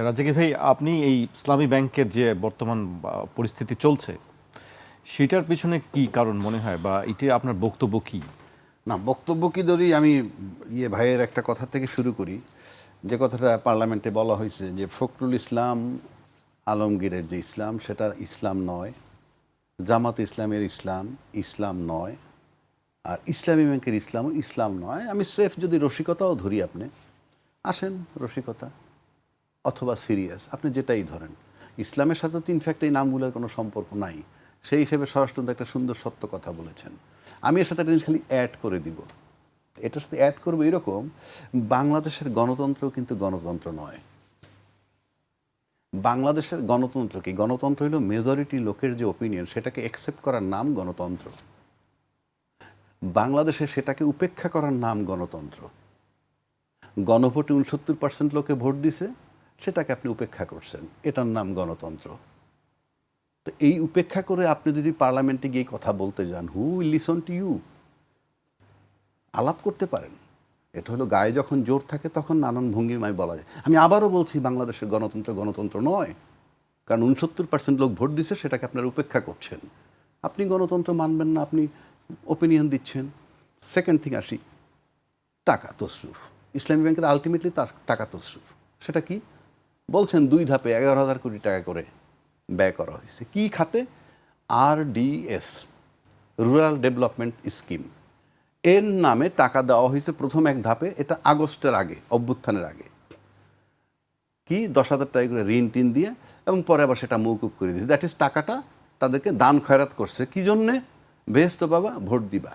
রাজাকি ভাই, আপনি এই ইসলামী ব্যাংকের যে বর্তমান পরিস্থিতি চলছে সেটার পিছনে কি কারণ মনে হয়, বা এটা আপনার বক্তব্য কি? না, বক্তব্য কি যদি আমি ভাইয়ের একটা কথা থেকে শুরু করি, যে কথাটা পার্লামেন্টে বলা হয়েছে যে ফখরুল ইসলাম আলমগীরের যে ইসলাম সেটা ইসলাম নয়, জামাত ইসলামের ইসলাম ইসলাম নয়, আর ইসলামী ব্যাংকের ইসলামও ইসলাম নয়। আমি স্রেফ যদি রসিকতাও ধরি, আপনি আসেন রসিকতা অথবা সিরিয়াস, আপনি যেটাই ধরেন, ইসলামের সাথে তো ইনফ্যাক্ট এই নামগুলোর কোনো সম্পর্ক নাই। সেই হিসেবে স্বরাষ্ট্র একটা সুন্দর সত্য কথা বলেছেন। আমি এর সাথে একটা জিনিস খালি অ্যাড করে দিব, এটার সাথে অ্যাড করবো এরকম, বাংলাদেশের গণতন্ত্র কিন্তু গণতন্ত্র নয়। বাংলাদেশের গণতন্ত্র কি? গণতন্ত্র হলো মেজরিটি লোকের যে ওপিনিয়ন সেটাকে অ্যাকসেপ্ট করার নাম গণতন্ত্র। বাংলাদেশে সেটাকে উপেক্ষা করার নাম গণতন্ত্র। গণভোটে 69% লোকে ভোট দিছে, সেটাকে আপনি উপেক্ষা করছেন, এটার নাম গণতন্ত্র। তো এই উপেক্ষা করে আপনি যদি পার্লামেন্টে গিয়ে কথা বলতে যান, who will listen to you? আলাপ করতে পারেন। এটা হলো গায়ে যখন জোর থাকে তখন নানান ভঙ্গিমায় বলা যায়। আমি আবারও বলছি, বাংলাদেশের গণতন্ত্র গণতন্ত্র নয়, কারণ 69% লোক ভোট দিছে, সেটাকে আপনারা উপেক্ষা করছেন। আপনি গণতন্ত্র মানবেন না, আপনি ওপিনিয়ন দিচ্ছেন। সেকেন্ড থিং আসি, টাকা তসরুফ। ইসলামী ব্যাংকের আলটিমেটলি তার টাকা তসরুফ। সেটা কি বলছেন? 2 ধাপে 11,000 কোটি টাকা করে ব্যয় করা হয়েছে। কি খাতে? RDS, রুরাল ডেভেলপমেন্ট স্কিম, এর নামে টাকা দেওয়া হয়েছে প্রথম এক ধাপে। এটা আগস্টের আগে, অভ্যুত্থানের আগে, কি 10,000 টাকা করে ঋণ টিন দিয়ে, এবং পরে আবার সেটা মৌকুব করে দিয়েছে। দ্যাট ইজ টাকাটা তাদেরকে দান খয়রাত করছে। কি জন্যে? বেহেস্ত বাবা, ভোট দিবা।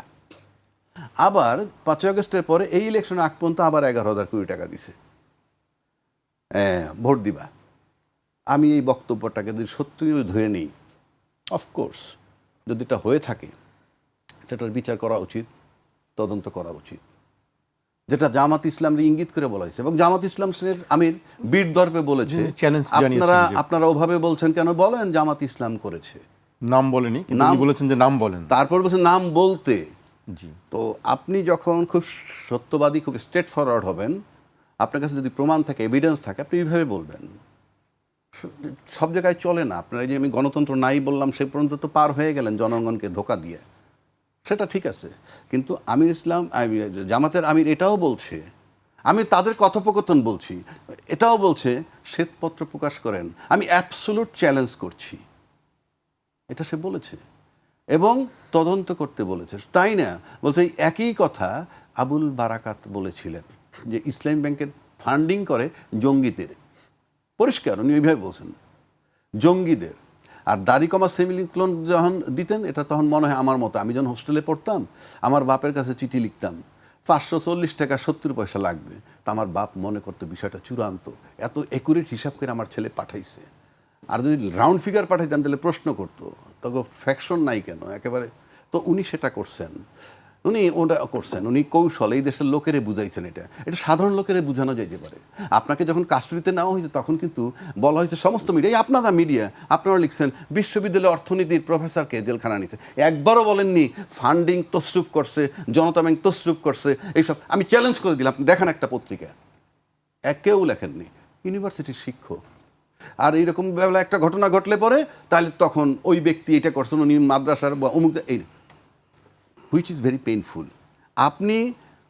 আবার 5ই আগস্টের পরে এই ইলেকশনে আগ পর্যন্ত আবার 11,000 কোটি টাকা দিছে, ভোট দিবা। আমি এই বক্তব্যটাকে যদি সত্যি ধরে নিই, অফকোর্স যদি এটা হয়ে থাকে সেটার বিচার করা উচিত, তদন্ত করা উচিত, যেটা জামাত ইসলামকে ইঙ্গিত করে বলা হয়েছে। এবং জামাত ইসলামের আমির বীর দর্পে বলেছে, আপনারা ওভাবে বলছেন কেন? বলেন জামাত ইসলাম করেছে, নাম বলেনি, কিন্তু উনি বলেছেন যে নাম বলেন, তারপর বলছেন নাম বলতে। জি। তো আপনি যখন খুব সত্যবাদী, খুব স্ট্রেট ফরওয়ার্ড হবেন, আপনার কাছে যদি প্রমাণ থাকে, এভিডেন্স থাকে, আপনি এইভাবে বলবেন। সব জায়গায় চলে না। আপনারা যে আমি গণতন্ত্র নাই বললাম, সে পর্যন্ত তো পার হয়ে গেলেন জনগণকে ধোকা দিয়ে, সেটা ঠিক আছে। কিন্তু আমির ইসলাম, জামাতের আমির এটাও বলছে, আমি তাদের কথোপকথন বলছি, এটাও বলছে শ্বেতপত্র প্রকাশ করেন, আমি অ্যাবসোলুট চ্যালেঞ্জ করছি, এটা সে বলেছে, এবং তদন্ত করতে বলেছে। তাই না? বলছে একই কথা আবুল বারাকাত বলেছিলেন, যে ইসলামী ব্যাংকের ফান্ডিং করে জঙ্গিদের। পরিষ্কার উনি ওইভাবে বলছেন, জঙ্গিদের। আর দাড়ি কমা সেমিক্লোন যখন দিতেন, এটা তখন মনে হয় আমার মতো, আমি যখন হোস্টেলে পড়তাম, আমার বাপের কাছে চিঠি লিখতাম, 540 টাকা 70 পয়সা লাগবে। তা আমার বাপ মনে করতো বিষয়টা চূড়ান্ত, এত একুরেট হিসাব করে আমার ছেলে পাঠাইছে। আর যদি রাউন্ড ফিগার পাঠাইতাম তাহলে প্রশ্ন করতো, তখন ফ্যাকশন নাই কেন একেবারে। তো উনি সেটা করছেন, উনি ওটা করছেন, উনি কৌশল এই দেশের লোকেরে বুঝাইছেন। এটা সাধারণ লোকেরে বোঝানো যেতে পারে। আপনাকে যখন কাস্টডিতে নেওয়া হয়েছে তখন কিন্তু বলা হয়েছে, সমস্ত মিডিয়া, আপনারা মিডিয়া, আপনারা লিখছেন বিশ্ববিদ্যালয় অর্থনীতির প্রফেসরকে জেলখানা নিচ্ছে। একবারও বলেননি ফান্ডিং তসরুফ করছে, জনতা ব্যাংক তসরুফ করছে, এইসব। আমি চ্যালেঞ্জ করে দিলাম, আপনি দেখান একটা পত্রিকা, কেউ লেখেননি, ইউনিভার্সিটির শিক্ষক। আর এইরকম বেলা একটা ঘটনা ঘটলে পরে, তাহলে তখন ওই ব্যক্তি এটা করছেন, উনি মাদ্রাসার বা অমুক, এই হুইচ ইজ ভেরি পেইনফুল। আপনি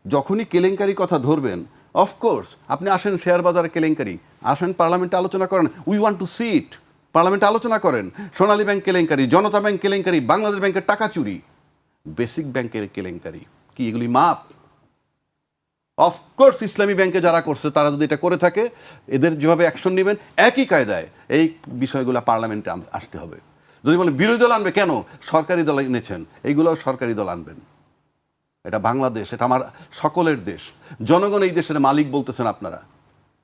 যখনই কেলেঙ্কারি কথা ধরবেন, অফকোর্স আপনি আসেন শেয়ার বাজার কেলেঙ্কারি, আসেন পার্লামেন্টে আলোচনা করেন, উই ওয়ান্ট টু সি ইট। পার্লামেন্টে আলোচনা করেন, সোনালী ব্যাংক কেলেঙ্কারি, জনতা ব্যাংক কেলেঙ্কারি, বাংলাদেশ ব্যাংকের টাকা চুরি, বেসিক ব্যাংকের কেলেঙ্কারি, কি এগুলি মাপ? অফকোর্স ইসলামী ব্যাংকে যারা করছে তারা যদি এটা করে থাকে, এদের যেভাবে অ্যাকশন নেবেন একই কায়দায় এই বিষয়গুলো পার্লামেন্টে আসতে হবে। যদি বলে বিরোধী দল আনবে, কেন? সরকারি দল এনেছেন, এইগুলোও সরকারি দল আনবেন। এটা বাংলাদেশ, এটা আমার সকলের দেশ, জনগণ এই দেশের মালিক বলতেছেন আপনারা,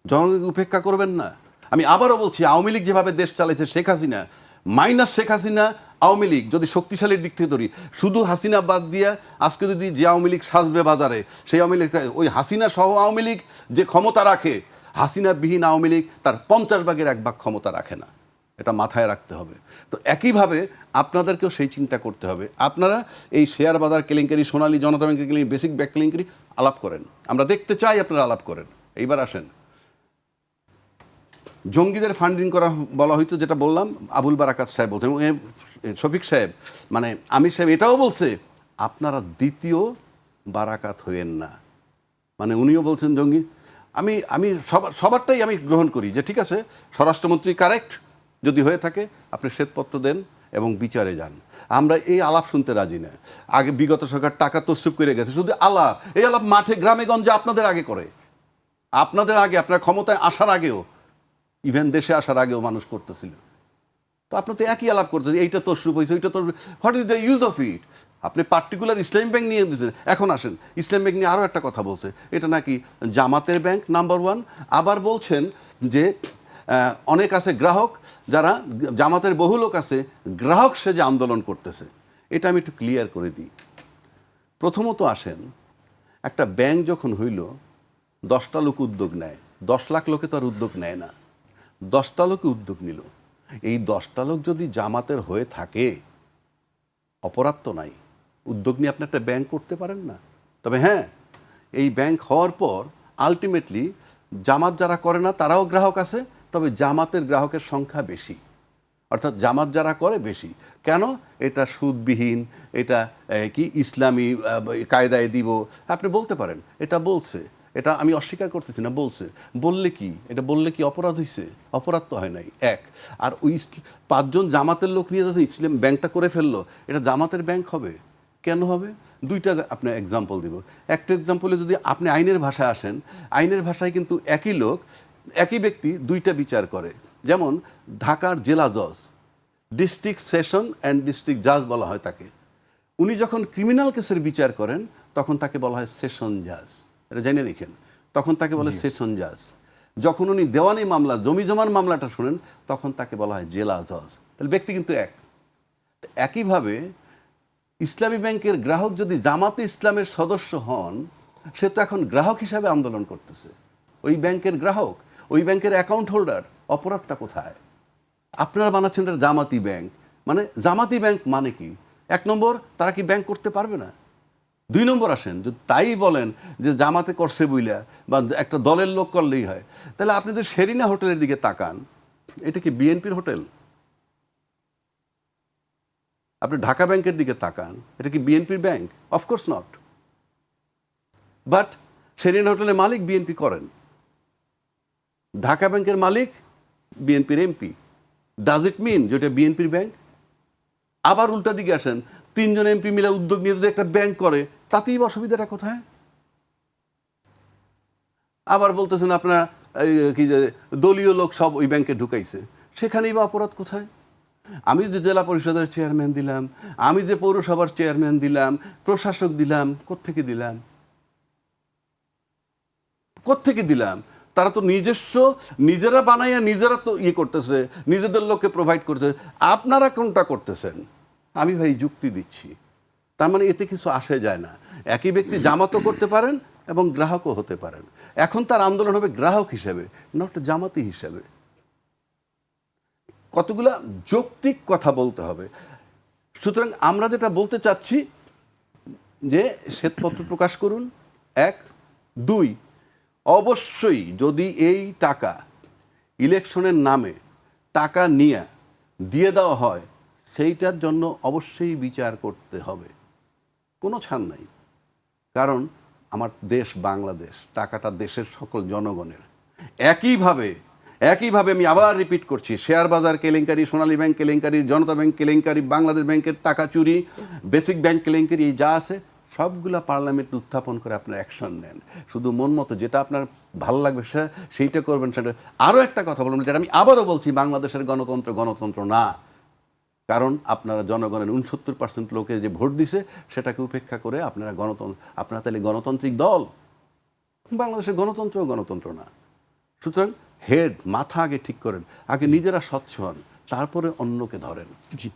জনগণকে উপেক্ষা করবেন না। আমি আবারও বলছি, আওয়ামী লীগ যেভাবে দেশ চালাইছে, শেখ হাসিনা মাইনাস শেখ হাসিনা, আওয়ামী লীগ যদি শক্তিশালীর দিক থেকে ধরি, শুধু হাসিনা বাদ দিয়ে আজকে যদি যে আওয়ামী লীগ সাজবে বাজারে, সেই আওয়ামী লীগ, ওই হাসিনা সহ আওয়ামী লীগ যে ক্ষমতা রাখে, হাসিনা বিহীন আওয়ামী লীগ তার 50 ভাগের 1 ভাগ ক্ষমতা রাখে না। এটা মাথায় রাখতে হবে। তো একইভাবে আপনাদেরকেও সেই চিন্তা করতে হবে। আপনারা এই শেয়ার বাজার কেলেঙ্কারি, সোনালী, জনতা ব্যাংকের কেলেঙ্কারি, বেসিক ব্যাংক কেলেঙ্কারি আলাপ করেন, আমরা দেখতে চাই আপনারা আলাপ করেন। এইবার আসেন জঙ্গিদের ফান্ডিং করা বলা হয়তো, যেটা বললাম আবুল বারাকাত সাহেব বলছেন, এবং শফিক সাহেব মানে আমির সাহেব এটাও বলছে আপনারা দ্বিতীয় বারাকাত হইয়েন না, মানে উনিও বলছেন জঙ্গি। আমি সবারটাই আমি গ্রহণ করি যে ঠিক আছে, স্বরাষ্ট্রমন্ত্রী কারেক্ট, যদি হয়ে থাকে আপনি শ্বেতপত্র দেন এবং বিচারে যান। আমরা এই আলাপ শুনতে রাজি না। আগে বিগত সরকার টাকা তসরুপ করে গেছে, শুধু আলাপ, এই আলাপ মাঠে গ্রামে গঞ্জে আপনাদের আগে করে, আপনাদের আগে, আপনার ক্ষমতায় আসার আগেও, ইভেন দেশে আসার আগেও মানুষ করতেছিল। তো আপনি তো একই আলাপ করতেছেন, এইটা তসরুপ হয়েছে, ওইটা তো, what is the use of it? আপনি পার্টিকুলার ইসলামী ব্যাংক নিয়ে দিচ্ছেন। এখন আসেন, ইসলামী ব্যাংক নিয়ে আরও একটা কথা বলছে, এটা নাকি জামাতের ব্যাংক নাম্বার 1। আবার বলছেন যে অনেক আছে গ্রাহক, যারা জামাতের বহু লোক আছে গ্রাহক সে যে আন্দোলন করতেছে। এটা আমি একটু ক্লিয়ার করে দিই। প্রথমত আসেন, একটা ব্যাংক যখন হইল 10টা লোক উদ্যোগ নেয়, 10 লাখ লোকে তো আর উদ্যোগ নেয় না, 10টা লোকে উদ্যোগ নিল। এই 10টা লোক যদি জামাতের হয়ে থাকে, অপরাধ তো নাই, উদ্যোগ নিয়ে আপনি একটা ব্যাংক করতে পারেন না। তবে হ্যাঁ, এই ব্যাংক হওয়ার পর আলটিমেটলি জামাত যারা করে না তারাও গ্রাহক আছে, তবে জামাতের গ্রাহকের সংখ্যা বেশি, অর্থাৎ জামাত যারা করে বেশি। কেন? এটা সুদবিহীন, এটা কি ইসলামী কায়দায় দিব, আপনি বলতে পারেন। এটা বলছে, এটা আমি অস্বীকার করতেছি না, বলছে। বললে কি, এটা বললে কি অপরাধ হয়েছে? অপরাধ তো হয় নাই। এক, আর ওই 5জন জামাতের লোক নিয়ে যখন ইসলাম ব্যাংকটা করে ফেললো, এটা জামাতের ব্যাংক হবে? কেন হবে? দুইটা আপনার এক্সাম্পল দিব। একটা এক্সাম্পলে যদি আপনি আইনের ভাষায় আসেন, আইনের ভাষায় কিন্তু একই লোক, একই ব্যক্তি দুইটা বিচার করে। যেমন ঢাকার জেলা জজ, ডিস্ট্রিক্ট সেশন অ্যান্ড ডিস্ট্রিক্ট জাজ বলা হয় তাকে। উনি যখন ক্রিমিনাল কেসের বিচার করেন তখন তাকে বলা হয় সেশন জাজ, এটা জেনে রেখেন, তখন তাকে বলে সেশন জাজ। যখন উনি দেওয়ানি মামলা, জমি জমার মামলাটা শুনেন, তখন তাকে বলা হয় জেলা জজ। তাহলে ব্যক্তি কিন্তু এক। একইভাবে ইসলামী ব্যাংকের গ্রাহক যদি জামাতে ইসলামের সদস্য হন, সে তো এখন গ্রাহক হিসাবে আন্দোলন করতেছে, ওই ব্যাংকের গ্রাহক, ওই ব্যাংকের অ্যাকাউন্ট হোল্ডার। অপরাধটা কোথায়? আপনারা বানাচ্ছেন এটা জামাতি ব্যাংক, মানে জামাতি ব্যাংক মানে কি? 1 নম্বর, তারা কি ব্যাংক করতে পারবে না? 2 নম্বর আসেন, যদি তাই বলেন যে জামাতে করছে বইলা বা একটা দলের লোক করলেই হয়, তাহলে আপনি যদি শেরিনা হোটেলের দিকে তাকান, এটা কি বিএনপির হোটেল? আপনি ঢাকা ব্যাংকের দিকে তাকান, এটা কি বিএনপির bank? Of course not. But Sherina হোটেলের মালিক বিএনপি করেন, ঢাকা ব্যাংকের মালিক বিএনপির এমপি। ডাজ ইট মিন যেটা বিএনপির ব্যাংক? আবার উল্টা দিকে আসেন, 3 জন এমপি মিলে উদ্যোগ নিয়ে যদি একটা ব্যাংক করে, তাতেই বা অসুবিধাটা কোথায়? আবার বলতেছেন আপনার কি যে দলীয় লোক সব ওই ব্যাংকে ঢুকাইছে, সেখানেই বা অপরাধ কোথায়? আমি যে জেলা পরিষদের চেয়ারম্যান দিলাম, আমি যে পৌরসভার চেয়ারম্যান দিলাম, প্রশাসক দিলাম, কোত্থেকে দিলাম? কোত্থেকে দিলাম? তারা তো নিজেরা বানাইয়া নিজেরা তো করতেছে, নিজেদের লোককে প্রোভাইড করতেছে। আপনারা কোনটা করতেছেন? আমি ভাই যুক্তি দিচ্ছি, তার মানে এতে কিছু আসে যায় না। একই ব্যক্তি জামাতও করতে পারেন এবং গ্রাহকও হতে পারেন। এখন তার আন্দোলন হবে গ্রাহক হিসেবে, নট জামাতি হিসেবে। কতগুলা যৌক্তিক কথা বলতে হবে। সুতরাং আমরা যেটা বলতে চাচ্ছি যে শ্বেতপত্র প্রকাশ করুন, 1। 2, অবশ্যই যদি এই টাকা ইলেকশনের নামে টাকা নিয়ে দিয়ে দেওয়া হয়, সেইটার জন্য অবশ্যই বিচার করতে হবে, কোনো ছাড় নাই। কারণ আমার দেশ বাংলাদেশ, টাকাটা দেশের সকল জনগণের। একইভাবে আমি আবার রিপিট করছি, শেয়ার বাজার কেলেঙ্কারি, সোনালী ব্যাংক কেলেঙ্কারি, জনতা ব্যাংক কেলেঙ্কারি, বাংলাদেশ ব্যাংকের টাকা চুরি, বেসিক ব্যাংক কেলেঙ্কারি, এই যা আছে সবগুলা পার্লামেন্টে উত্থাপন করে আপনার অ্যাকশন নেন। শুধু মন মতো যেটা আপনার ভালো লাগবে সেইটা করবেন। সেটা আরও একটা কথা বলবেন, যেটা আমি আবারও বলছি, বাংলাদেশের গণতন্ত্র না। কারণ আপনারা জনগণের 69% লোকে যে ভোট দিছে সেটাকে উপেক্ষা করে আপনারা তাহলে গণতান্ত্রিক দল। বাংলাদেশের গণতন্ত্র না। সুতরাং মাথা আগে ঠিক করেন, আগে নিজেরা স্বচ্ছ হন, তারপরে অন্যকে ধরেন। জি।